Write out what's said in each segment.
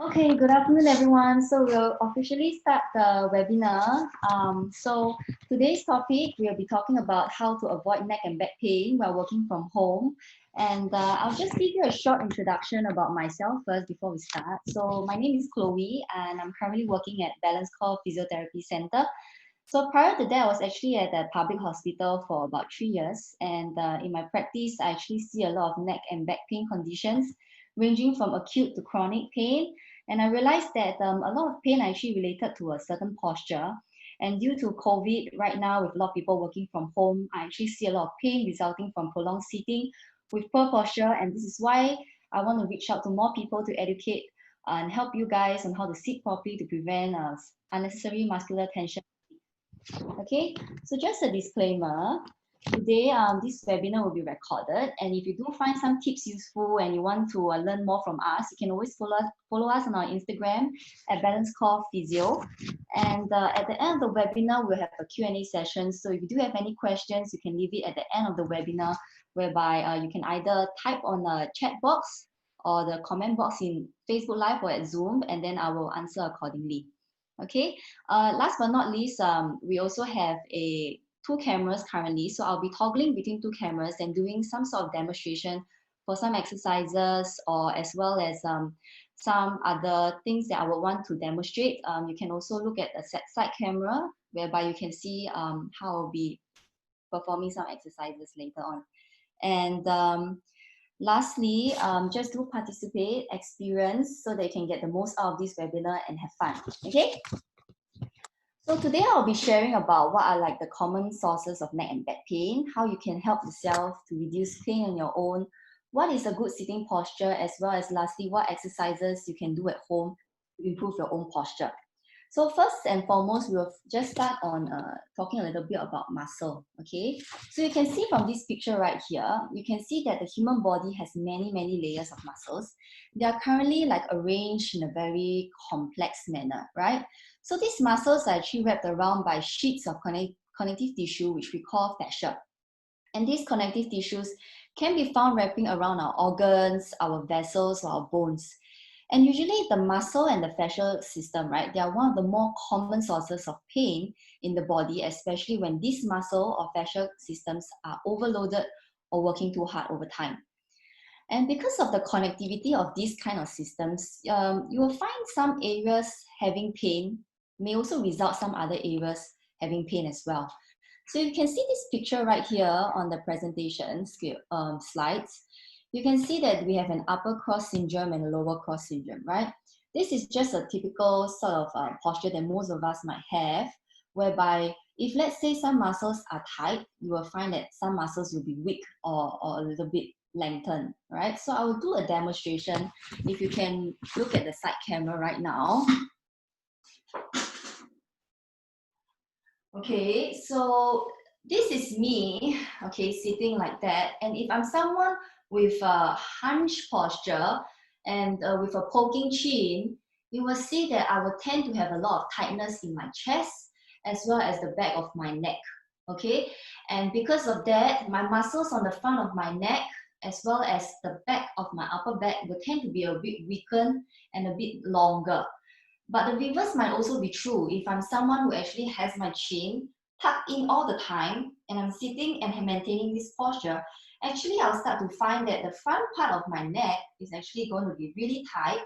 Okay, good afternoon, everyone. So we'll officially start the webinar. So today's topic, we'll be talking about how to avoid neck and back pain while working from home. And I'll just give you a short introduction about myself first before we start. So my name is Chloe, and I'm currently working at Balancecore Physiotherapy Center. So prior to that, I was actually at a public hospital for about 3 years. And in my practice, I actually see a lot of neck and back pain conditions, ranging from acute to chronic pain. And I realized that a lot of pain are actually related to a certain posture. And due to COVID, right now, with a lot of people working from home, I actually see a lot of pain resulting from prolonged sitting with poor posture. And this is why I want to reach out to more people to educate and help you guys on how to sit properly to prevent unnecessary muscular tension. Okay, so just a disclaimer. Today, this webinar will be recorded, and if you do find some tips useful and you want to learn more from us, you can always follow us on our Instagram at Balancecore Physio. And at the end of the webinar, we'll have a Q&A session. So if you do have any questions, you can leave it at the end of the webinar, whereby you can either type on the chat box or the comment box in Facebook Live or at Zoom, and then I will answer accordingly. Okay, last but not least, we also have two cameras currently. So I'll be toggling between two cameras and doing some sort of demonstration for some exercises, or as well as some other things that I would want to demonstrate. You can also look at the side camera, whereby you can see how I'll be performing some exercises later on. And lastly, just do participate, experience, so that you can get the most out of this webinar and have fun. Okay? So today I'll be sharing about what are like the common sources of neck and back pain, how you can help yourself to reduce pain on your own, what is a good sitting posture, as well as lastly, what exercises you can do at home to improve your own posture. So first and foremost, we'll just start on talking a little bit about muscle, okay? So you can see from this picture right here, you can see that the human body has many layers of muscles. They are currently like arranged in a very complex manner, right? So these muscles are actually wrapped around by sheets of connective tissue, which we call fascia. And these connective tissues can be found wrapping around our organs, our vessels, or our bones. And usually the muscle and the fascial system, right, they are one of the more common sources of pain in the body, especially when these muscle or fascial systems are overloaded or working too hard over time. And because of the connectivity of these kind of systems, you will find some areas having pain, may also result some other areas having pain as well. So you can see this picture right here on the presentation slides. You can see that we have an upper cross syndrome and a lower cross syndrome, right? This is just a typical sort of posture that most of us might have, whereby if let's say some muscles are tight, you will find that some muscles will be weak or a little bit lengthened, right? So I will do a demonstration. If you can look at the side camera right now. Okay, so this is me, okay, sitting like that. And if I'm someone with a hunched posture and with a poking chin, you will see that I will tend to have a lot of tightness in my chest as well as the back of my neck, okay? And because of that, my muscles on the front of my neck as well as the back of my upper back will tend to be a bit weakened and a bit longer. But the reverse might also be true. If I'm someone who actually has my chin tucked in all the time and I'm sitting and maintaining this posture, actually I'll start to find that the front part of my neck is actually going to be really tight.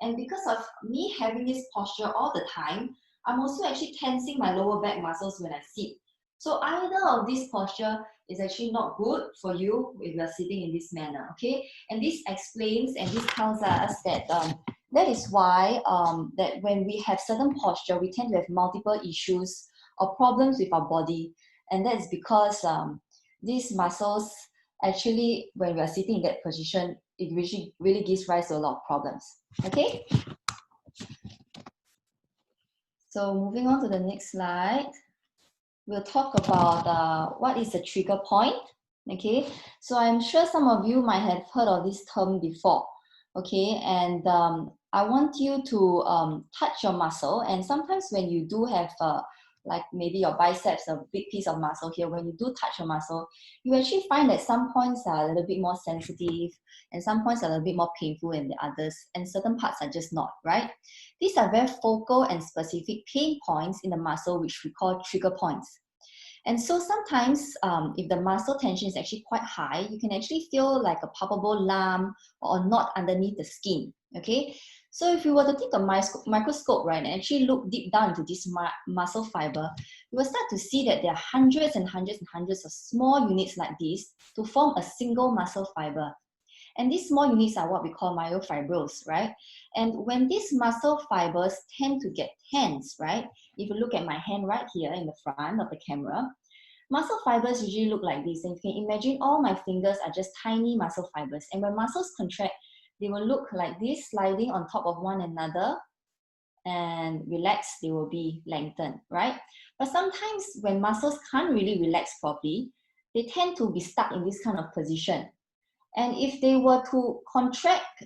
And because of me having this posture all the time, I'm also actually tensing my lower back muscles when I sit. So either of this posture is actually not good for you if you're sitting in this manner, okay? And this explains and this tells us that that is why that when we have certain posture, we tend to have multiple issues or problems with our body. And that's because these muscles actually, when we are sitting in that position, it really gives rise to a lot of problems. Okay? So moving on to the next slide, we'll talk about what is a trigger point. Okay, so I'm sure some of you might have heard of this term before. Okay, and I want you to touch your muscle, and sometimes when you do have like maybe your biceps, a big piece of muscle here, when you do touch a muscle, you actually find that some points are a little bit more sensitive and some points are a little bit more painful than the others, and certain parts are just not, right? These are very focal and specific pain points in the muscle, which we call trigger points. And so sometimes if the muscle tension is actually quite high, you can actually feel like a palpable lump or knot underneath the skin, okay? So if you were to take a microscope, right, and actually look deep down into this muscle fiber, you will start to see that there are hundreds and hundreds and hundreds of small units like this to form a single muscle fiber. And these small units are what we call myofibrils, right? And when these muscle fibers tend to get tense, right? If you look at my hand right here in the front of the camera, muscle fibers usually look like this. And you can imagine all my fingers are just tiny muscle fibers. And when muscles contract, they will look like this, sliding on top of one another, and relax, they will be lengthened, right? But sometimes when muscles can't really relax properly, they tend to be stuck in this kind of position. And if they were to contract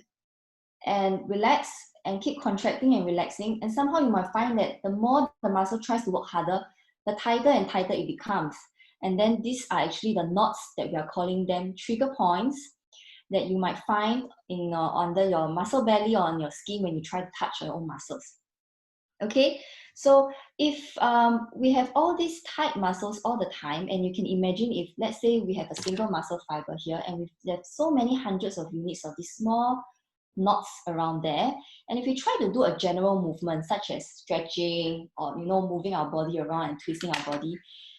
and relax and keep contracting and relaxing, and somehow you might find that the more the muscle tries to work harder, the tighter and tighter it becomes. And then these are actually the knots that we are calling them trigger points that you might find in under your muscle belly or on your skin when you try to touch your own muscles. Okay, so if we have all these tight muscles all the time, and you can imagine if, let's say, we have a single muscle fiber here, and we have so many hundreds of units of these small knots around there, and if we try to do a general movement such as stretching or moving our body around and twisting our body,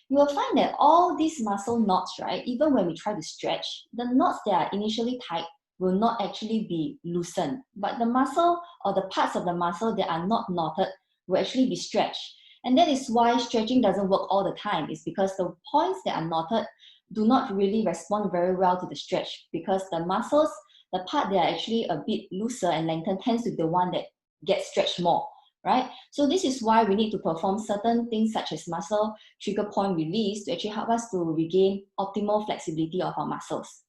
you will find that all these muscle knots, right, even when we try to stretch, the knots that are initially tight will not actually be loosened, but the muscle or the parts of the muscle that are not knotted will actually be stretched. And that is why stretching doesn't work all the time. It's because the points that are knotted do not really respond very well to the stretch, because the muscles, the part that are actually a bit looser and lengthened, tends to be the one that gets stretched more, right? So this is why we need to perform certain things such as muscle trigger point release to actually help us to regain optimal flexibility of our muscles.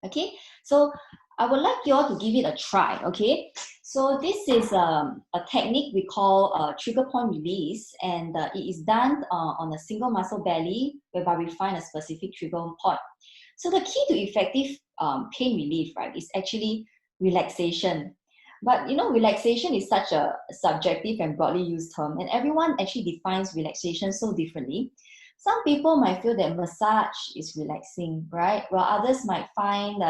Okay, so I would like you all to give it a try, okay? So this is a technique we call trigger point release, and it is done on a single muscle belly, whereby we find a specific trigger point. So the key to effective pain relief, right, is actually relaxation. But relaxation is such a subjective and broadly used term, and everyone actually defines relaxation so differently. Some people might feel that massage is relaxing, right? While others might find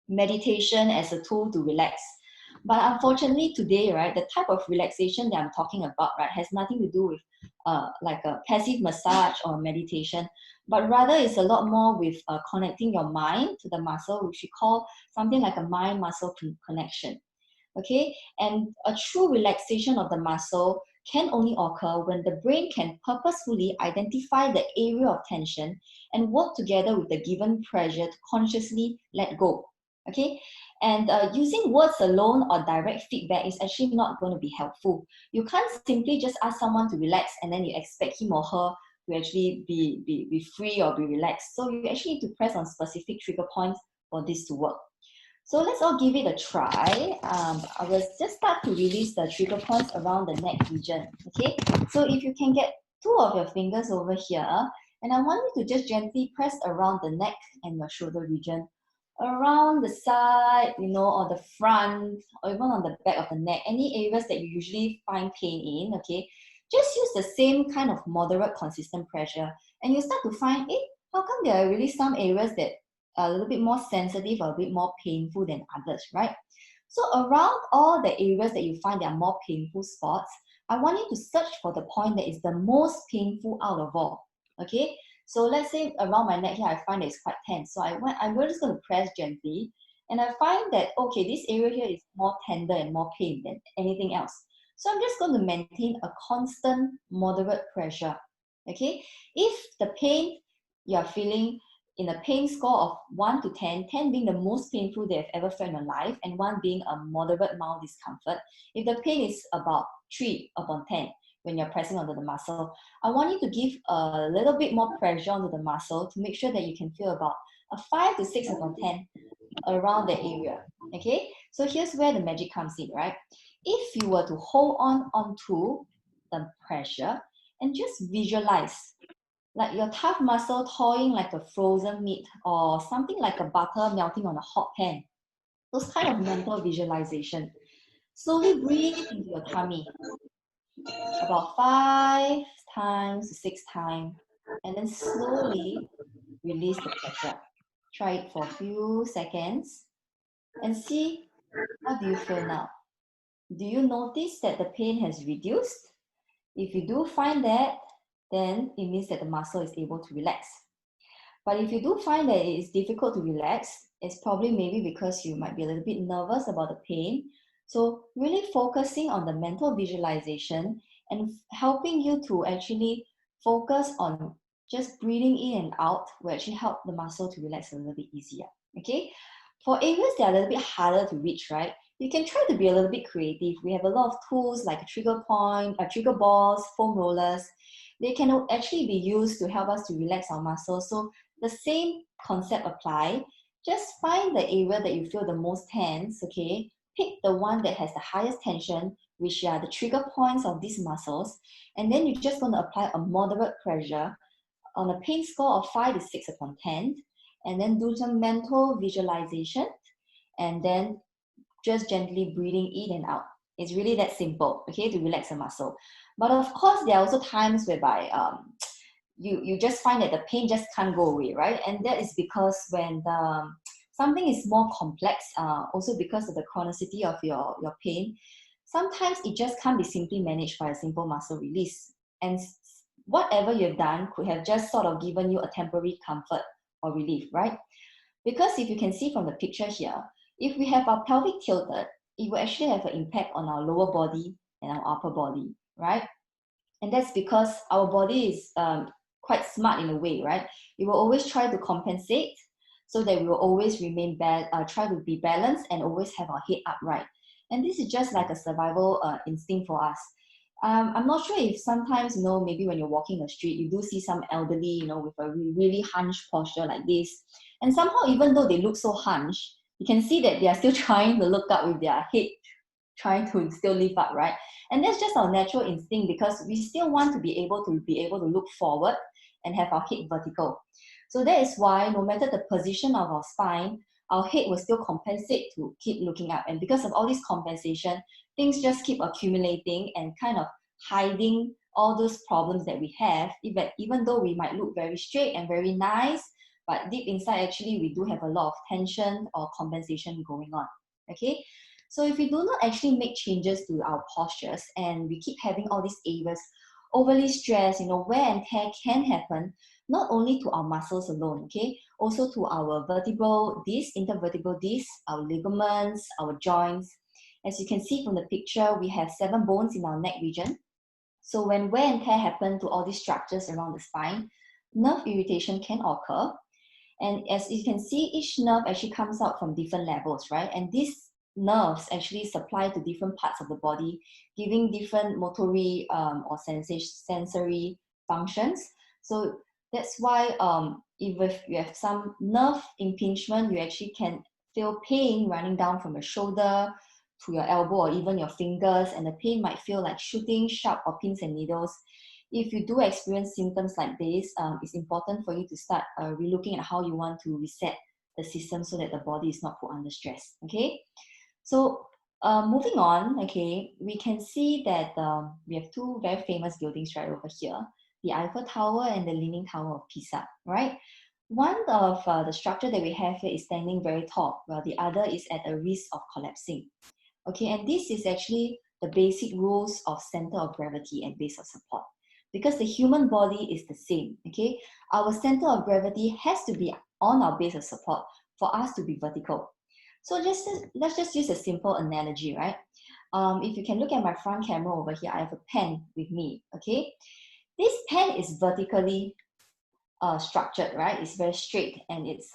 meditation as a tool to relax. But unfortunately today, right, the type of relaxation that I'm talking about, right, has nothing to do with like a passive massage or meditation, but rather it's a lot more with connecting your mind to the muscle, which we call something like a mind-muscle connection. Okay, and a true relaxation of the muscle can only occur when the brain can purposefully identify the area of tension and work together with the given pressure to consciously let go. Okay, and using words alone or direct feedback is actually not going to be helpful. You can't simply just ask someone to relax and then you expect him or her to actually be free or be relaxed. So you actually need to press on specific trigger points for this to work. So let's all give it a try. I will just start to release the trigger points around the neck region, okay? So if you can get 2 of your fingers over here, and I want you to just gently press around the neck and your shoulder region, around the side, or the front, or even on the back of the neck, any areas that you usually find pain in, okay? Just use the same kind of moderate, consistent pressure, and you start to find, how come there are really some areas that a little bit more sensitive or a bit more painful than others, right? So around all the areas that you find there are more painful spots, I want you to search for the point that is the most painful out of all, okay? So let's say around my neck here, I find that it's quite tense. So I'm just going to press gently, and I find that, okay, this area here is more tender and more pain than anything else. So I'm just going to maintain a constant, moderate pressure, okay? If the pain you are feeling in a pain score of 1 to 10, 10 being the most painful they've ever felt in their life, and 1 being a moderate mild discomfort, if the pain is about 3 upon 10 when you're pressing onto the muscle, I want you to give a little bit more pressure onto the muscle to make sure that you can feel about a 5 to 6 upon 10 around the area, okay? So here's where the magic comes in, right? If you were to hold on onto the pressure, and just visualize like your tough muscle thawing like a frozen meat or something like a butter melting on a hot pan. Those kind of mental visualization. Slowly breathe into your tummy about 5 times to 6 times, and then slowly release the pressure. Try it for a few seconds and see how do you feel now. Do you notice that the pain has reduced? If you do find that, then it means that the muscle is able to relax. But if you do find that it is difficult to relax, it's probably maybe because you might be a little bit nervous about the pain. So really focusing on the mental visualization and helping you to actually focus on just breathing in and out will actually help the muscle to relax a little bit easier. Okay? For areas that are a little bit harder to reach, right? You can try to be a little bit creative. We have a lot of tools like a trigger point, trigger balls, foam rollers. They can actually be used to help us to relax our muscles. So the same concept apply. Just find the area that you feel the most tense, okay? Pick the one that has the highest tension, which are the trigger points of these muscles, and then you're just going to apply a moderate pressure on a pain score of 5 to 6 upon 10, and then do some mental visualization, and then just gently breathing in and out. It's really that simple, okay, to relax the muscle. But of course, there are also times whereby you just find that the pain just can't go away, right? And that is because when something is more complex, also because of the chronicity of your pain, sometimes it just can't be simply managed by a simple muscle release. And whatever you've done could have just sort of given you a temporary comfort or relief, right? Because if you can see from the picture here, if we have our pelvic tilted, it will actually have an impact on our lower body and our upper body, right? And that's because our body is quite smart in a way, right? It will always try to compensate so that we will always remain try to be balanced and always have our head upright. And this is just like a survival instinct for us. I'm not sure if sometimes, maybe when you're walking the street, you do see some elderly, with a really hunched posture like this. And somehow, even though they look so hunched, you can see that they are still trying to look up with their head, trying to still lift up, right? And that's just our natural instinct because we still want to be able to look forward and have our head vertical. So that is why no matter the position of our spine, our head will still compensate to keep looking up. And because of all this compensation, things just keep accumulating and kind of hiding all those problems that we have, even though we might look very straight and very nice, but deep inside, actually, we do have a lot of tension or compensation going on, okay? So if we do not actually make changes to our postures and we keep having all these areas overly stressed, wear and tear can happen, not only to our muscles alone, okay, also to our vertebral disc, intervertebral disc, our ligaments, our joints. As you can see from the picture, we have 7 bones in our neck region. So when wear and tear happen to all these structures around the spine, nerve irritation can occur. And as you can see, each nerve actually comes out from different levels, right? And these nerves actually supply to different parts of the body, giving different motory or sensory functions. So that's why if you have some nerve impingement, you actually can feel pain running down from your shoulder to your elbow or even your fingers, and the pain might feel like shooting sharp or pins and needles. If you do experience symptoms like this, it's important for you to start relooking at how you want to reset the system so that the body is not put under stress, okay? So moving on, okay, we can see that we have 2 very famous buildings right over here, the Eiffel Tower and the Leaning Tower of Pisa, right? One of the structure that we have here is standing very tall, while the other is at a risk of collapsing. Okay, and this is actually the basic rules of center of gravity and base of support. Because the human body is the same, okay? Our center of gravity has to be on our base of support for us to be vertical. So let's just use a simple analogy, right? If you can look at my front camera over here, I have a pen with me, okay? This pen is vertically structured, right? It's very straight and it's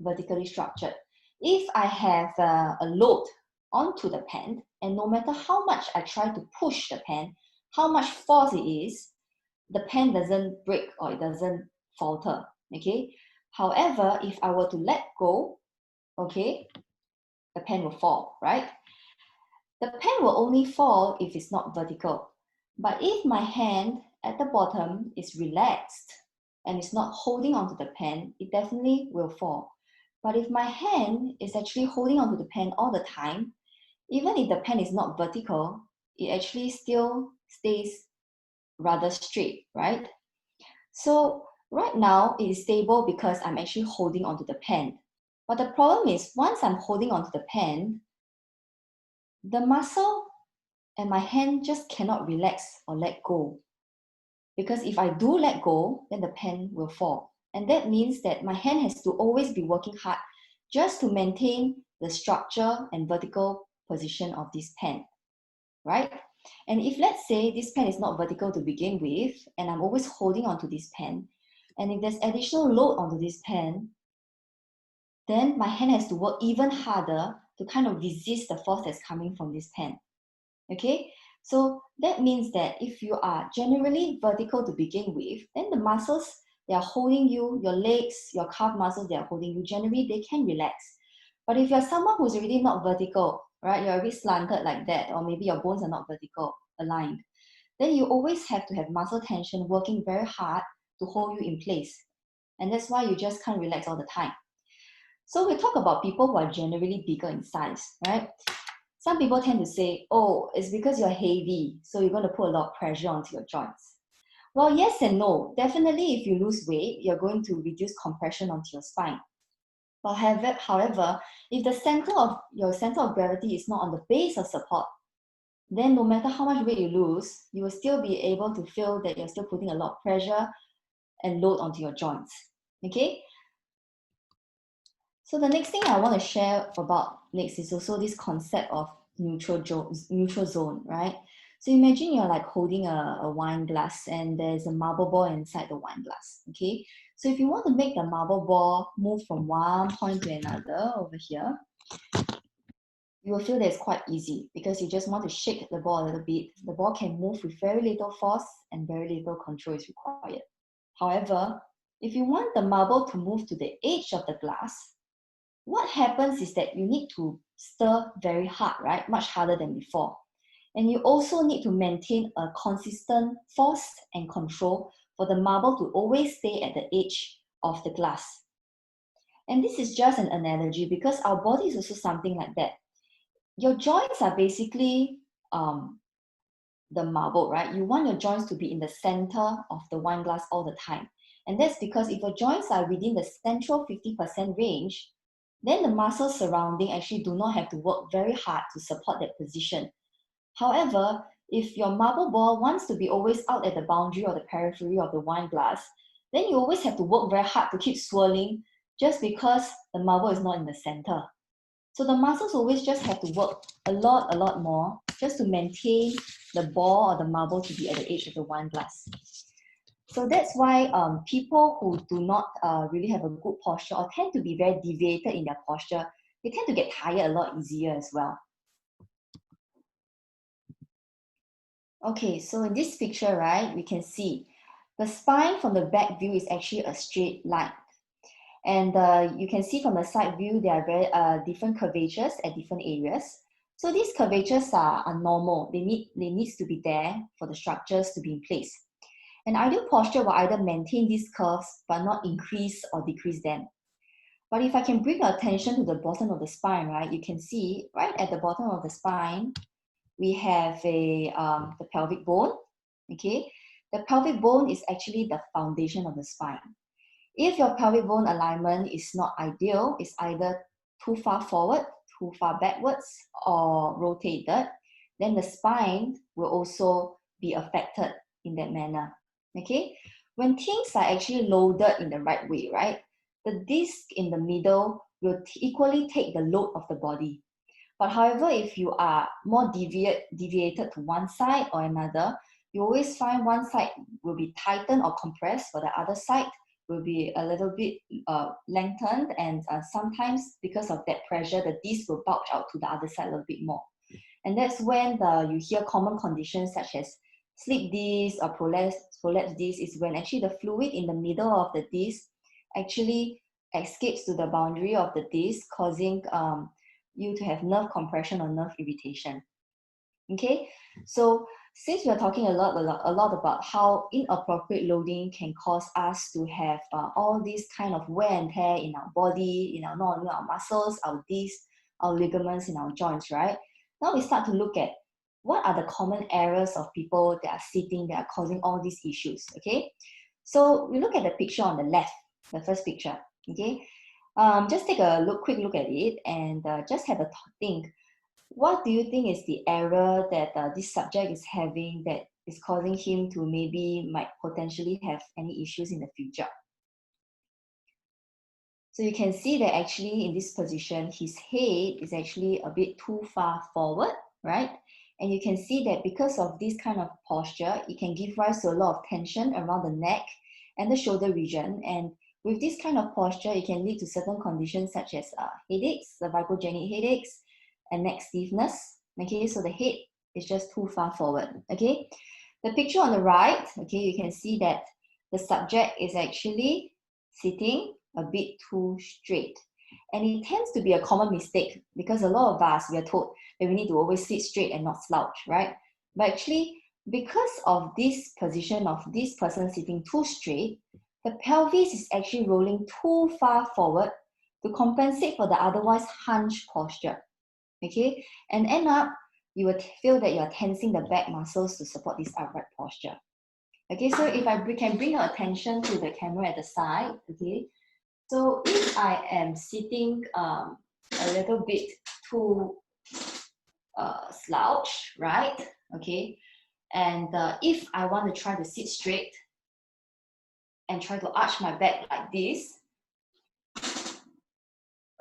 vertically structured. If I have a load onto the pen, and no matter how much I try to push the pen, how much force it is, the pen doesn't break or it doesn't falter, okay? However, if I were to let go, okay, the pen will fall, right? The pen will only fall if it's not vertical. But if my hand at the bottom is relaxed and it's not holding onto the pen, it definitely will fall. But if my hand is actually holding onto the pen all the time, even if the pen is not vertical, it actually still stays rather straight, right? So right now it is stable because I'm actually holding onto the pen. But the problem is once I'm holding onto the pen, the muscle and my hand just cannot relax or let go. Because if I do let go, then the pen will fall. And that means that my hand has to always be working hard just to maintain the structure and vertical position of this pen, right? And if let's say this pen is not vertical to begin with, and I'm always holding onto this pen, and if there's additional load onto this pen, then my hand has to work even harder to kind of resist the force that's coming from this pen. Okay, so that means that if you are generally vertical to begin with, then the muscles that are holding you, your legs, your calf muscles that are holding you, generally they can relax. But if you're someone who's already not vertical, right, you're a bit slanted like that, or maybe your bones are not vertical aligned, then you always have to have muscle tension working very hard to hold you in place. And that's why you just can't relax all the time. So we talk about people who are generally bigger in size, right? Some people tend to say, oh, it's because you're heavy, so you're going to put a lot of pressure onto your joints. Well, yes and no. Definitely, if you lose weight, you're going to reduce compression onto your spine. But however, if the your center of gravity is not on the base of support, then no matter how much weight you lose, you will still be able to feel that you're still putting a lot of pressure and load onto your joints. Okay? So the next thing I want to share about next is also this concept of neutral zone, right? So imagine you're like holding a wine glass and there's a marble ball inside the wine glass, okay? So if you want to make the marble ball move from one point to another over here, you will feel that it's quite easy because you just want to shake the ball a little bit. The ball can move with very little force and very little control is required. However, if you want the marble to move to the edge of the glass, what happens is that you need to stir very hard, right? Much harder than before. And you also need to maintain a consistent force and control for the marble to always stay at the edge of the glass. And this is just an analogy because our body is also something like that. Your joints are basically the marble, right? You want your joints to be in the center of the wine glass all the time. And that's because if your joints are within the central 50% range, then the muscles surrounding actually do not have to work very hard to support that position. However, if your marble ball wants to be always out at the boundary or the periphery of the wine glass, then you always have to work very hard to keep swirling just because the marble is not in the center. So the muscles always just have to work a lot more just to maintain the ball or the marble to be at the edge of the wine glass. So that's why people who do not really have a good posture or tend to be very deviated in their posture, they tend to get tired a lot easier as well. Okay, so in this picture, right, we can see the spine from the back view is actually a straight line. And you can see from the side view, there are very different curvatures at different areas. So these curvatures are normal. They needs to be there for the structures to be in place. An ideal posture will either maintain these curves but not increase or decrease them. But if I can bring your attention to the bottom of the spine, right, you can see right at the bottom of the spine, we have the pelvic bone, okay? The pelvic bone is actually the foundation of the spine. If your pelvic bone alignment is not ideal, it's either too far forward, too far backwards, or rotated, then the spine will also be affected in that manner, okay? When things are actually loaded in the right way, right, the disc in the middle will equally take the load of the body. But however, if you are more deviated to one side or another, you always find one side will be tightened or compressed, but the other side will be a little bit lengthened, and sometimes because of that pressure, the disc will bulge out to the other side a little bit more. And that's when you hear common conditions such as slip disc or prolapse disc is when actually the fluid in the middle of the disc actually escapes to the boundary of the disc, causing you to have nerve compression or nerve irritation. Okay, so since we are talking a lot about how inappropriate loading can cause us to have all these kind of wear and tear in our body, in our not only our muscles, our discs, our ligaments, in our joints, right? Now we start to look at what are the common errors of people that are sitting that are causing all these issues. Okay, so we look at the picture on the left, the first picture. Okay, just take a quick look at it, and just have a think. What do you think is the error that this subject is having that is causing him to might potentially have any issues in the future? So you can see that actually in this position, his head is actually a bit too far forward, right? And you can see that because of this kind of posture, it can give rise to a lot of tension around the neck and the shoulder region. And with this kind of posture, it can lead to certain conditions such as headaches, cervicogenic headaches, and neck stiffness. Okay, so the head is just too far forward. Okay, the picture on the right, okay, you can see that the subject is actually sitting a bit too straight. And it tends to be a common mistake because a lot of us, we are told that we need to always sit straight and not slouch, right? But actually, because of this position of this person sitting too straight, the pelvis is actually rolling too far forward to compensate for the otherwise hunched posture, okay? And end up, you will feel that you're tensing the back muscles to support this upright posture. Okay, so if I can bring your attention to the camera at the side, okay? So if I am sitting a little bit too slouch, right? Okay, and if I want to try to sit straight and try to arch my back like this,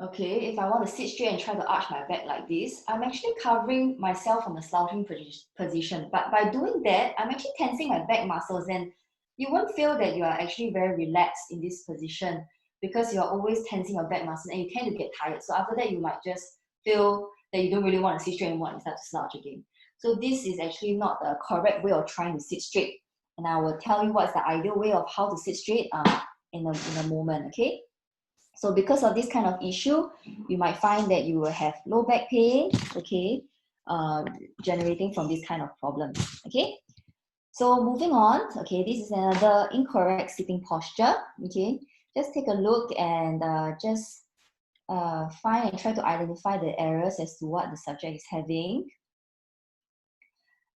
okay, if I want to sit straight and try to arch my back like this, I'm actually covering myself from a slouching position. But by doing that, I'm actually tensing my back muscles, and you won't feel that you are actually very relaxed in this position because you're always tensing your back muscles and you tend to get tired. So after that, you might just feel that you don't really want to sit straight anymore and start to slouch again. So this is actually not the correct way of trying to sit straight. And I will tell you what's the ideal way of how to sit straight in a moment, okay? So because of this kind of issue, you might find that you will have low back pain, okay, generating from this kind of problem, okay? So moving on, okay, this is another incorrect sitting posture, okay? Just take a look and just find and try to identify the errors as to what the subject is having.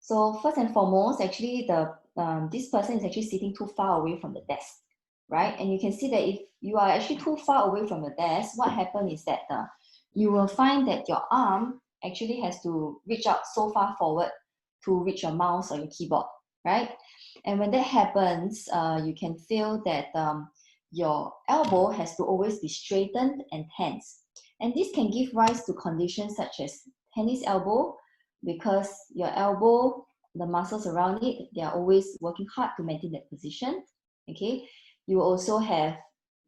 So first and foremost, actually, this person is actually sitting too far away from the desk, right? And you can see that if you are actually too far away from the desk, what happens is that you will find that your arm actually has to reach out so far forward to reach your mouse or your keyboard, right? And when that happens, you can feel that your elbow has to always be straightened and tense. And this can give rise to conditions such as tennis elbow, because your elbow, the muscles around it, they are always working hard to maintain that position. Okay, you also have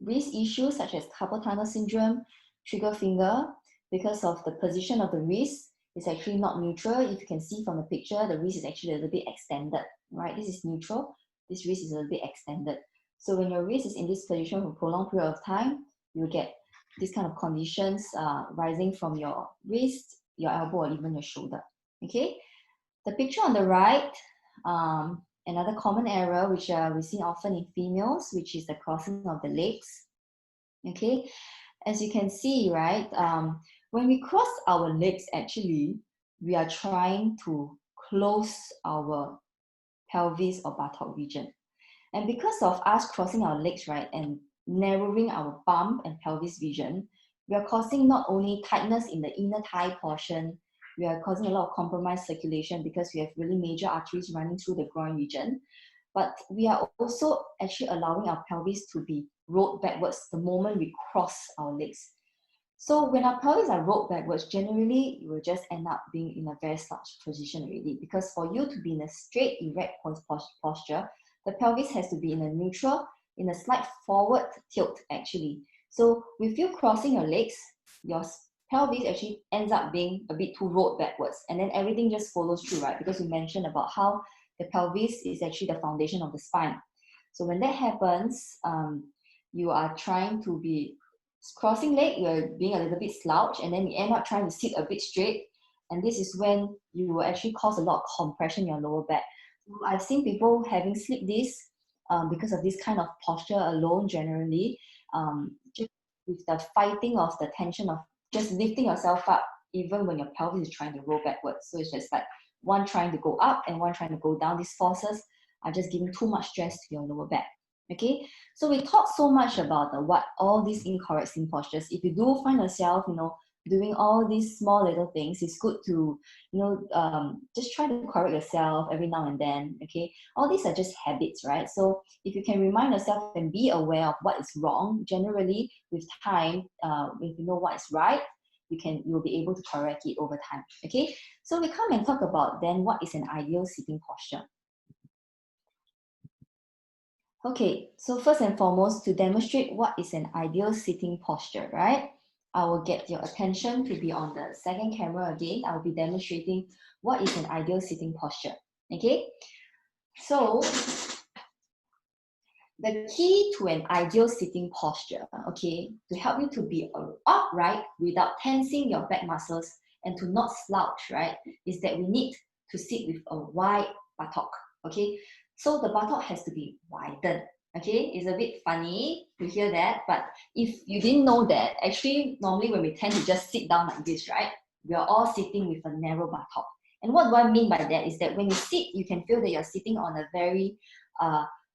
wrist issues such as carpal tunnel syndrome, trigger finger, because of the position of the wrist is actually not neutral. If you can see from the picture, the wrist is actually a little bit extended, right? This is neutral. This wrist is a little bit extended. So when your wrist is in this position for a prolonged period of time, you get these kind of conditions rising from your wrist, your elbow, or even your shoulder. Okay, the picture on the right, another common error which we see often in females, which is the crossing of the legs. Okay, as you can see, right, when we cross our legs, actually, we are trying to close our pelvis or buttock region. And because of us crossing our legs, right, and narrowing our bum and pelvis region, we are causing not only tightness in the inner thigh portion, we are causing a lot of compromised circulation because we have really major arteries running through the groin region. But we are also actually allowing our pelvis to be rolled backwards the moment we cross our legs. So when our pelvis are rolled backwards, generally you will just end up being in a very slouched position already, because for you to be in a straight, erect posture, the pelvis has to be in a neutral, in a slight forward tilt actually. So with you crossing your legs, your pelvis actually ends up being a bit too rolled backwards, and then everything just follows through, right? Because we mentioned about how the pelvis is actually the foundation of the spine. So when that happens, you are trying to be crossing leg, you're being a little bit slouched, and then you end up trying to sit a bit straight, And this is when you will actually cause a lot of compression in your lower back. I've seen people having slip discs because of this kind of posture alone generally, just with the fighting of the tension of just lifting yourself up, even when your pelvis is trying to roll backwards. So it's just like one trying to go up and one trying to go down. These forces are just giving too much stress to your lower back. Okay, so we talk so much about what all these incorrect sitting postures. If you do find yourself, doing all these small little things, it's good to, just try to correct yourself every now and then. Okay, all these are just habits, right? So if you can remind yourself and be aware of what is wrong, generally with time, if you know what is right, you'll be able to correct it over time. Okay, so we come and talk about then what is an ideal sitting posture. Okay, so first and foremost, to demonstrate what is an ideal sitting posture, right? I will get your attention to be on the second camera again. I'll be demonstrating what is an ideal sitting posture, okay? So, the key to an ideal sitting posture, okay, to help you to be upright without tensing your back muscles and to not slouch, right, is that we need to sit with a wide buttock, okay? So the buttock has to be widened, okay? It's a bit funny to hear that, but if you didn't know that, actually, normally when we tend to just sit down like this, right, we are all sitting with a narrow buttock. And what do I mean by that is that when you sit, you can feel that you're sitting on a very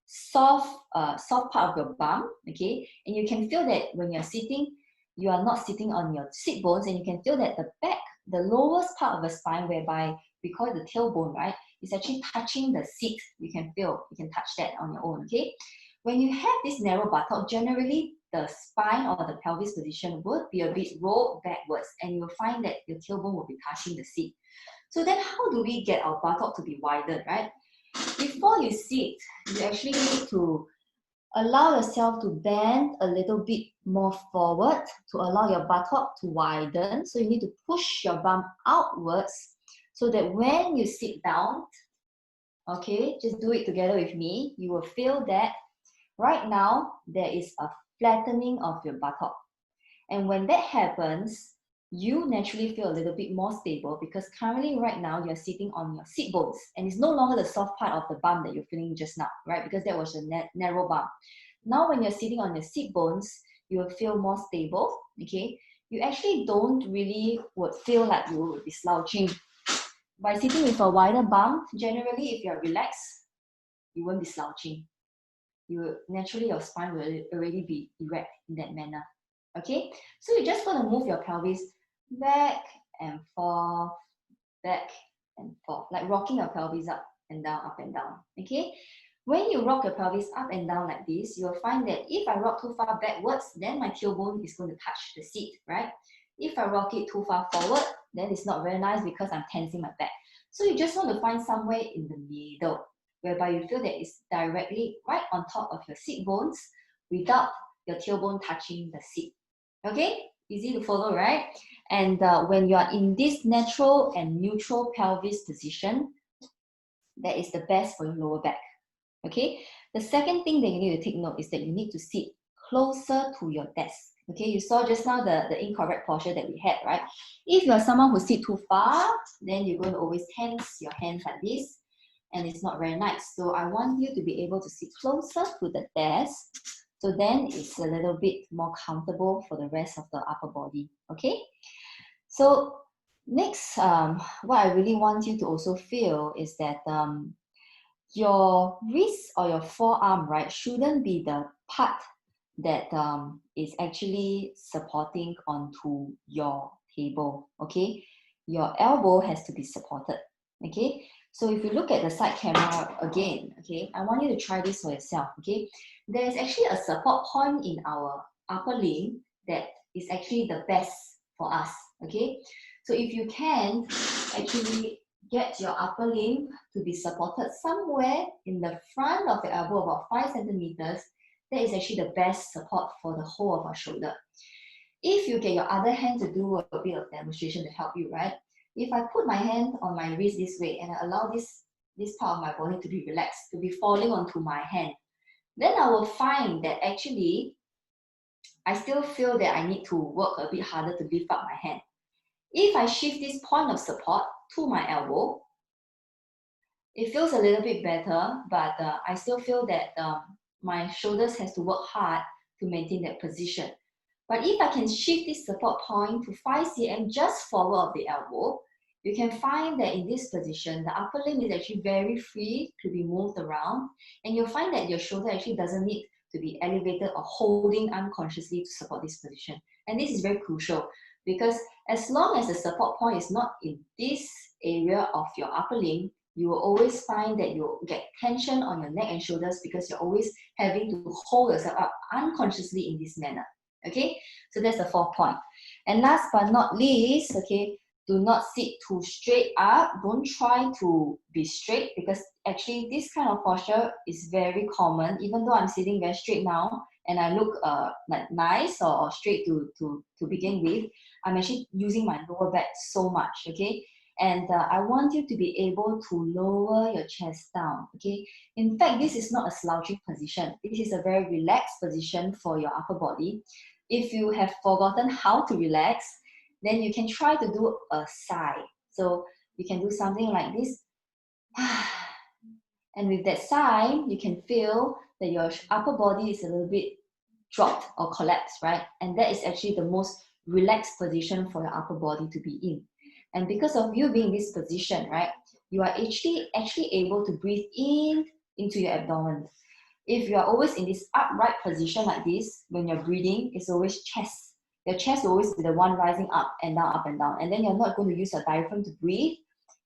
soft part of your bum, okay? And you can feel that when you're sitting, you are not sitting on your sit bones, and you can feel that the back, the lowest part of the spine, whereby we call it the tailbone, right, is actually touching the seat. You can touch that on your own, okay? When you have this narrow buttock, generally the spine or the pelvis position would be a bit rolled backwards, and you'll find that your tailbone will be touching the seat. So then how do we get our buttock to be wider, right? Before you sit, you actually need to allow yourself to bend a little bit more forward to allow your buttock to widen. So you need to push your bum outwards so that when you sit down, okay, just do it together with me, you will feel that right now there is a flattening of your buttock. And when that happens, you naturally feel a little bit more stable because currently right now you're sitting on your sit bones and it's no longer the soft part of the bum that you're feeling just now, right? Because that was a narrow bum. Now when you're sitting on your sit bones, you will feel more stable, okay? You actually don't really would feel like you would be slouching. By sitting with a wider bum, generally if you're relaxed, you won't be slouching. Naturally your spine will already be erect in that manner. Okay, so you just want to move your pelvis back and forth, like rocking your pelvis up and down, okay? When you rock your pelvis up and down like this, you'll find that if I rock too far backwards, then my tailbone is going to touch the seat, right? If I rock it too far forward, then it's not very nice because I'm tensing my back. So you just want to find somewhere in the middle, whereby you feel that it's directly right on top of your sit bones without your tailbone touching the seat. Okay, easy to follow, right? And when you are in this natural and neutral pelvis position, that is the best for your lower back. Okay, the second thing that you need to take note is that you need to sit closer to your desk. Okay, you saw just now the incorrect posture that we had, right? If you're someone who sits too far, then you're going to always tense your hands like this, and it's not very nice. So I want you to be able to sit closer to the desk, so then it's a little bit more comfortable for the rest of the upper body, okay? So next, what I really want you to also feel is that your wrist or your forearm, right, shouldn't be the part that is actually supporting onto your table, okay? Your elbow has to be supported, okay? So if you look at the side camera again, okay, I want you to try this for yourself, okay? There is actually a support point in our upper limb that is actually the best for us, okay? So if you can actually get your upper limb to be supported somewhere in the front of the elbow, about 5 centimeters, that is actually the best support for the whole of our shoulder. If you get your other hand to do a bit of demonstration to help you, right? If I put my hand on my wrist this way and I allow this part of my body to be relaxed, to be falling onto my hand, then I will find that actually I still feel that I need to work a bit harder to lift up my hand. If I shift this point of support to my elbow, it feels a little bit better, but I still feel that my shoulders has to work hard to maintain that position. But if I can shift this support point to 5 cm just forward of the elbow, you can find that in this position, the upper limb is actually very free to be moved around, and you'll find that your shoulder actually doesn't need to be elevated or holding unconsciously to support this position. And this is very crucial because as long as the support point is not in this area of your upper limb, you will always find that you get tension on your neck and shoulders because you're always having to hold yourself up unconsciously in this manner. Okay, so that's the fourth point. And last but not least, okay, do not sit too straight up. Don't try to be straight because actually this kind of posture is very common. Even though I'm sitting very straight now and I look like nice or straight to begin with, I'm actually using my lower back so much, okay? And I want you to be able to lower your chest down, okay? In fact, this is not a slouching position. This is a very relaxed position for your upper body. If you have forgotten how to relax, then you can try to do a sigh. So you can do something like this. And with that sigh, you can feel that your upper body is a little bit dropped or collapsed, right? And that is actually the most relaxed position for your upper body to be in. And because of you being in this position, right, you are actually able to breathe in into your abdomen. If you are always in this upright position like this, when you're breathing, it's always chest. Your chest will always be the one rising up and down, and then you're not going to use your diaphragm to breathe.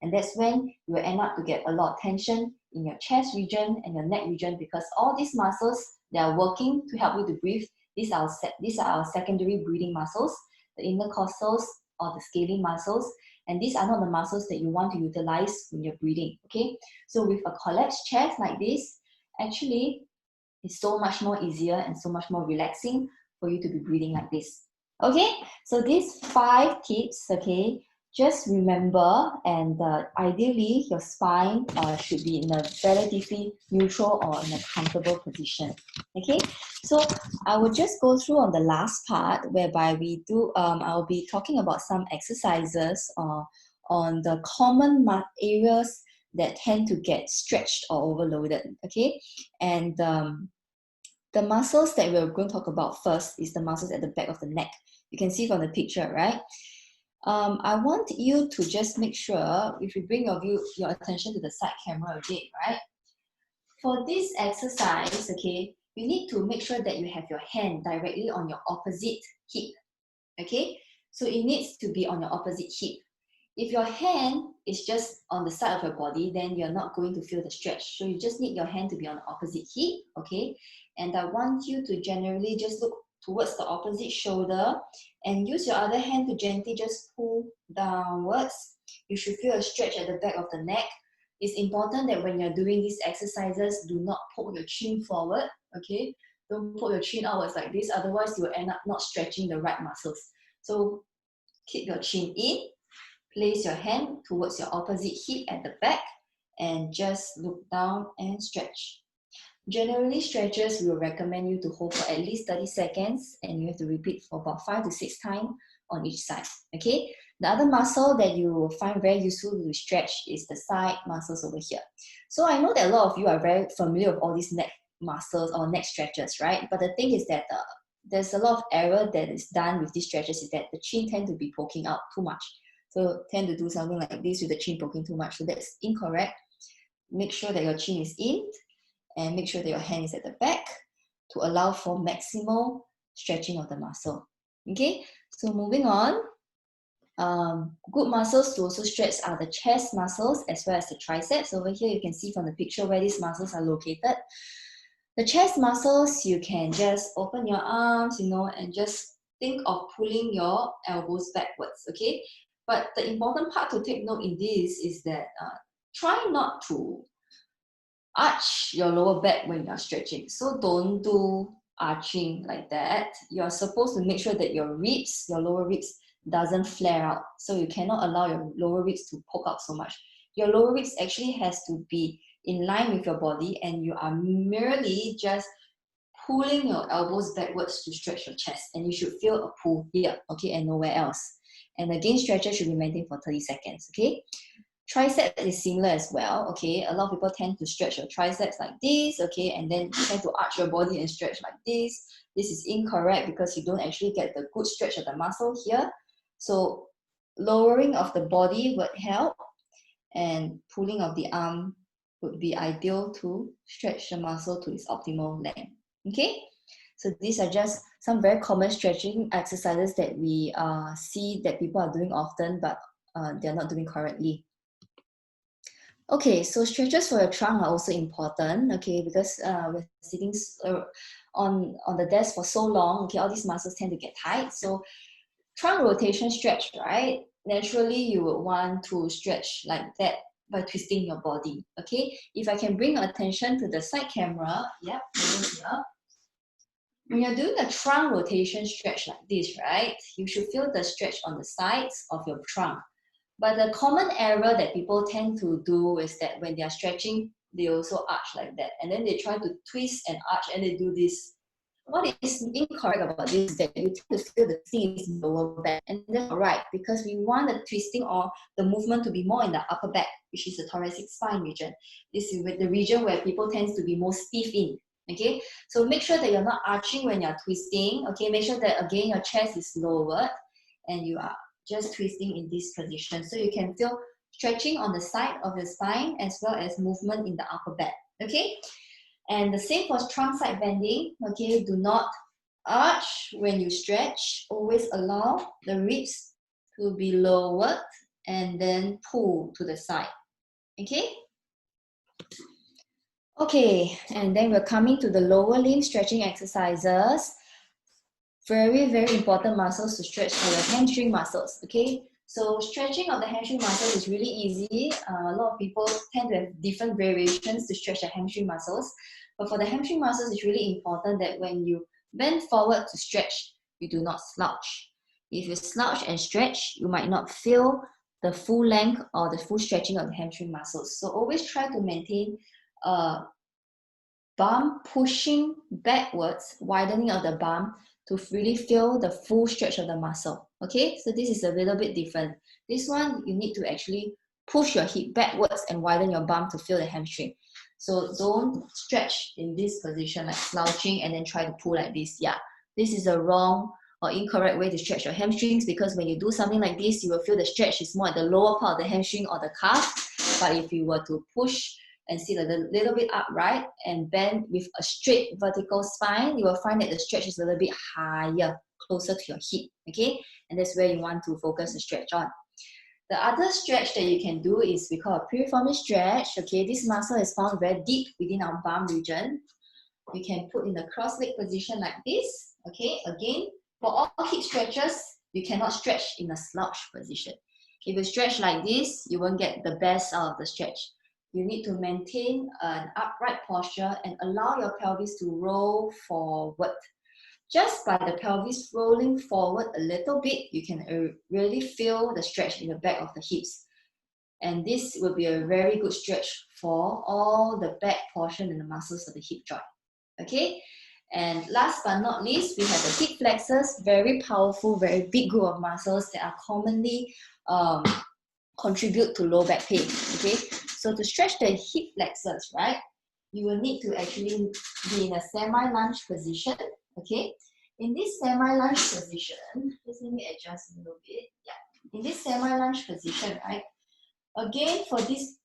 And that's when you will end up to get a lot of tension in your chest region and your neck region because all these muscles, they are working to help you to breathe. These are our secondary breathing muscles, the intercostals or the scalene muscles. And these are not the muscles that you want to utilize when you're breathing, okay? So with a collapsed chest like this, actually, it's so much more easier and so much more relaxing for you to be breathing like this. Okay, so these 5 tips, okay, just remember, and ideally your spine should be in a relatively neutral or in a comfortable position. Okay, so I will just go through on the last part whereby we do, I'll be talking about some exercises on the common areas that tend to get stretched or overloaded. Okay, and the muscles that we're going to talk about first is the muscles at the back of the neck. You can see from the picture, right? I want you to just make sure, if you bring your attention to the side camera again, right? For this exercise, okay, you need to make sure that you have your hand directly on your opposite hip, okay? So it needs to be on your opposite hip. If your hand is just on the side of your body, then you're not going to feel the stretch. So you just need your hand to be on the opposite hip, okay? And I want you to generally just look towards the opposite shoulder and use your other hand to gently just pull downwards. You should feel a stretch at the back of the neck. It's important that when you're doing these exercises, do not poke your chin forward, okay? Don't poke your chin outwards like this, otherwise you will end up not stretching the right muscles. So keep your chin in. Place your hand towards your opposite hip at the back and just look down and stretch. Generally, stretches we will recommend you to hold for at least 30 seconds and you have to repeat for about 5 to 6 times on each side. Okay? The other muscle that you will find very useful to stretch is the side muscles over here. So I know that a lot of you are very familiar with all these neck muscles or neck stretches, right? But the thing is that there's a lot of error that is done with these stretches is that the chin tend to be poking out too much. So tend to do something like this with the chin poking too much. So that's incorrect. Make sure that your chin is in and make sure that your hand is at the back to allow for maximal stretching of the muscle. Okay, so moving on. Good muscles to also stretch are the chest muscles as well as the triceps. Over here, you can see from the picture where these muscles are located. The chest muscles, you can just open your arms, and just think of pulling your elbows backwards, okay? But the important part to take note in this is that try not to arch your lower back when you're stretching. So don't do arching like that. You're supposed to make sure that your lower ribs, doesn't flare out. So you cannot allow your lower ribs to poke out so much. Your lower ribs actually has to be in line with your body and you are merely just pulling your elbows backwards to stretch your chest, and you should feel a pull here, okay, and nowhere else. And again, stretches should be maintained for 30 seconds, okay? Tricep is similar as well, okay? A lot of people tend to stretch your triceps like this, okay? And then you tend to arch your body and stretch like this. This is incorrect because you don't actually get the good stretch of the muscle here. So lowering of the body would help, and pulling of the arm would be ideal to stretch the muscle to its optimal length, okay? So these are just some very common stretching exercises that we see that people are doing often, but they're not doing correctly. Okay, so stretches for your trunk are also important, okay, because we're sitting on the desk for so long, okay, all these muscles tend to get tight. So trunk rotation stretch, right? Naturally, you would want to stretch like that by twisting your body, okay? If I can bring your attention to the side camera, yep, here. When you're doing a trunk rotation stretch like this, right, you should feel the stretch on the sides of your trunk. But the common error that people tend to do is that when they are stretching, they also arch like that. And then they try to twist and arch and they do this. What is incorrect about this is that you tend to feel the thing is lower back. And that's not right, because we want the twisting or the movement to be more in the upper back, which is the thoracic spine region. This is the region where people tend to be more stiff in. Okay, so make sure that you're not arching when you're twisting. Okay, make sure that again your chest is lowered and you are just twisting in this position, so you can feel stretching on the side of your spine as well as movement in the upper back. Okay, and the same for trunk side bending. Okay, do not arch when you stretch. Always allow the ribs to be lowered and then pull to the side. Okay. Okay, and then we're coming to the lower limb stretching exercises. Very, very important muscles to stretch are your hamstring muscles, okay? So stretching of the hamstring muscles is really easy. A lot of people tend to have different variations to stretch the hamstring muscles. But for the hamstring muscles, it's really important that when you bend forward to stretch, you do not slouch. If you slouch and stretch, you might not feel the full length or the full stretching of the hamstring muscles. So always try to maintain bum pushing backwards, widening of the bum to really feel the full stretch of the muscle. Okay, so this is a little bit different. This one, you need to actually push your hip backwards and widen your bum to feel the hamstring. So don't stretch in this position like slouching and then try to pull like this. Yeah, this is a wrong or incorrect way to stretch your hamstrings, because when you do something like this, you will feel the stretch is more at the lower part of the hamstring or the calf. But if you were to push and sit a little bit upright and bend with a straight vertical spine, you will find that the stretch is a little bit higher, closer to your hip, okay? And that's where you want to focus the stretch on. The other stretch that you can do is we call a piriformis stretch, okay? This muscle is found very deep within our bum region. You can put in the cross-leg position like this, okay? Again, for all hip stretches, you cannot stretch in a slouch position. If you stretch like this, you won't get the best out of the stretch. You need to maintain an upright posture and allow your pelvis to roll forward. Just by the pelvis rolling forward a little bit, you can really feel the stretch in the back of the hips. And this will be a very good stretch for all the back portion and the muscles of the hip joint. Okay? And last but not least, we have the hip flexors, very powerful, very big group of muscles that are commonly contribute to low back pain. Okay? So to stretch the hip flexors, right, you will need to actually be in a semi-lunge position, okay? In this semi-lunge position, just let me adjust a little bit. Yeah, in this semi-lunge position, right, again, for this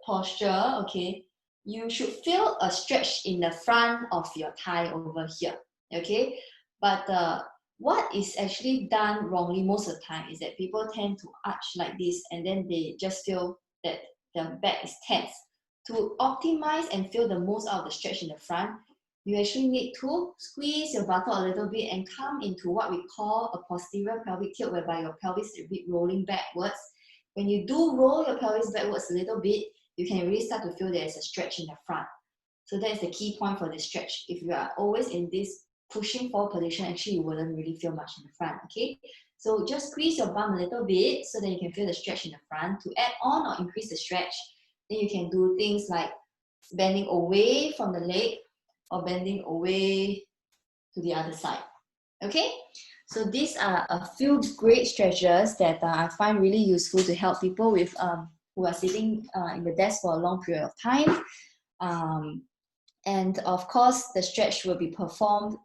posture, okay, you should feel a stretch in the front of your thigh over here, okay? But what is actually done wrongly most of the time is that people tend to arch like this and then they just feel that the back is tense. To optimize and feel the most out of the stretch in the front, you actually need to squeeze your buttock a little bit and come into what we call a posterior pelvic tilt, whereby your pelvis is a bit rolling backwards. When you do roll your pelvis backwards a little bit, you can really start to feel there's a stretch in the front. So that's the key point for the stretch. If you are always in this pushing forward position, actually you wouldn't really feel much in the front, okay? So just squeeze your bum a little bit so that you can feel the stretch in the front. To add on or increase the stretch, then you can do things like bending away from the leg or bending away to the other side, okay? So these are a few great stretches that I find really useful to help people with who are sitting in the desk for a long period of time. And of course, the stretch will be performed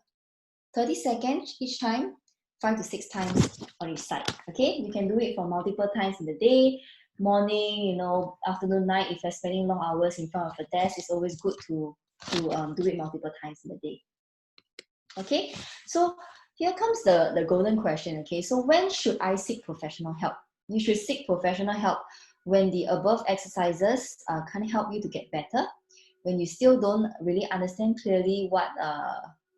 30 seconds each time, 5 to 6 times on each side. Okay, you can do it for multiple times in the day, morning, you know, afternoon, night. If you're spending long hours in front of a desk, it's always good to do it multiple times in the day. Okay, so here comes the golden question. Okay, so when should I seek professional help? You should seek professional help when the above exercises can't help you to get better, when you still don't really understand clearly what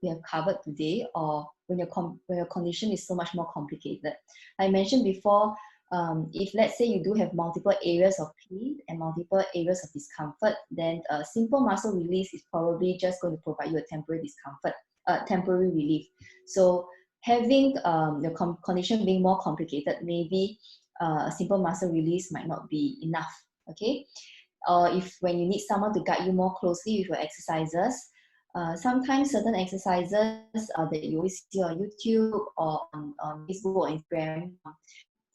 we have covered today, or when your condition is so much more complicated. I mentioned before, if let's say you do have multiple areas of pain and multiple areas of discomfort, then a simple muscle release is probably just going to provide you a temporary relief. So having your condition being more complicated, maybe a simple muscle release might not be enough. Okay, or if when you need someone to guide you more closely with your exercises, sometimes certain exercises that you always see on YouTube or on Facebook or Instagram,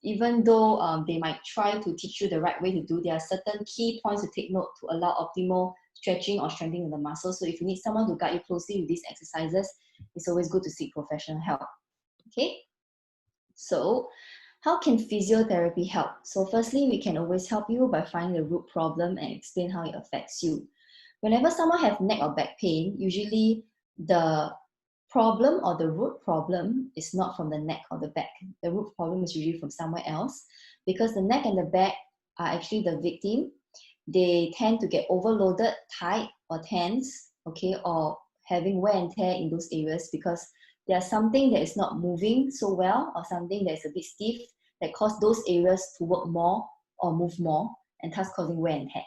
even though they might try to teach you the right way to do, there are certain key points to take note to allow optimal stretching or strengthening of the muscle. So if you need someone to guide you closely with these exercises, it's always good to seek professional help. Okay, so how can physiotherapy help? So firstly, we can always help you by finding the root problem and explain how it affects you. Whenever someone has neck or back pain, usually the problem or the root problem is not from the neck or the back. The root problem is usually from somewhere else, because the neck and the back are actually the victim. They tend to get overloaded, tight or tense, okay, or having wear and tear in those areas because there's something that is not moving so well, or something that is a bit stiff, that cause those areas to work more or move more, and thus causing wear and tear.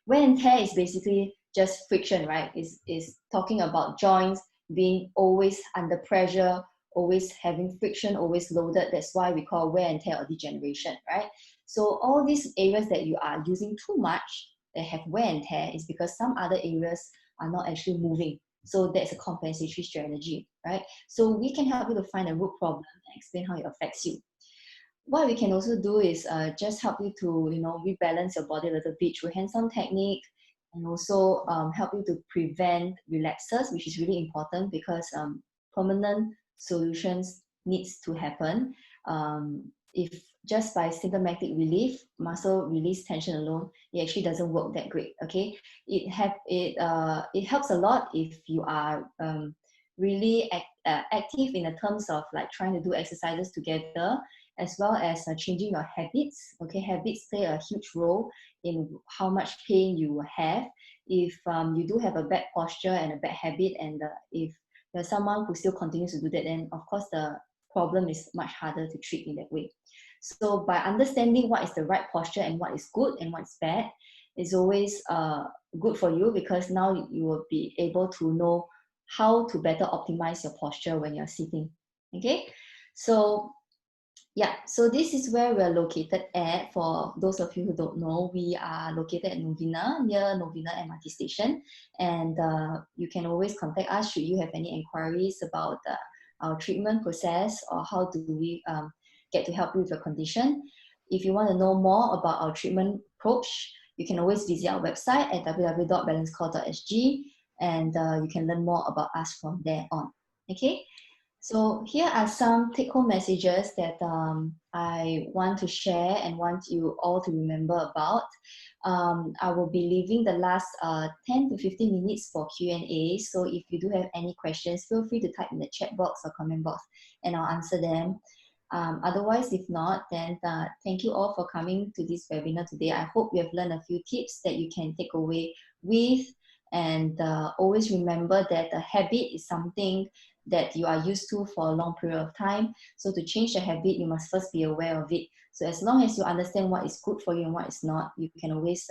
Wear and tear is basically just friction, right? Is talking about joints being always under pressure, always having friction, always loaded. That's why we call wear and tear or degeneration, right? So all these areas that you are using too much, that have wear and tear, is because some other areas are not actually moving. So that's a compensatory strategy, right? So we can help you to find a root problem and explain how it affects you. What we can also do is just help you to, you know, rebalance your body a little bit through hands-on technique, and also help you to prevent relapses, which is really important because permanent solutions needs to happen. If just by symptomatic relief, muscle release tension alone, it actually doesn't work that great. Okay, it helps a lot if you are really active in the terms of like trying to do exercises together, as well as changing your habits. Okay, habits play a huge role in how much pain you have. If you do have a bad posture and a bad habit, and if there's someone who still continues to do that, then of course the problem is much harder to treat in that way. So by understanding what is the right posture and what is good and what's bad, is always good for you, because now you will be able to know how to better optimize your posture when you're sitting. Okay, so yeah, so this is where we're located at. For those of you who don't know, we are located at Novena, near Novena MRT station. And you can always contact us should you have any inquiries about our treatment process, or how do we get to help you with your condition. If you want to know more about our treatment approach, you can always visit our website at www.balancecore.sg, and you can learn more about us from there on. Okay. So here are some take-home messages that I want to share and want you all to remember about. I will be leaving the last 10 to 15 minutes for Q&A. So if you do have any questions, feel free to type in the chat box or comment box, and I'll answer them. Otherwise, if not, then thank you all for coming to this webinar today. I hope you have learned a few tips that you can take away with. And always remember that a habit is something that you are used to for a long period of time. So to change the habit, you must first be aware of it. So as long as you understand what is good for you and what is not, you can always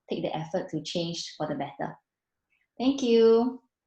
take the effort to change for the better. Thank you.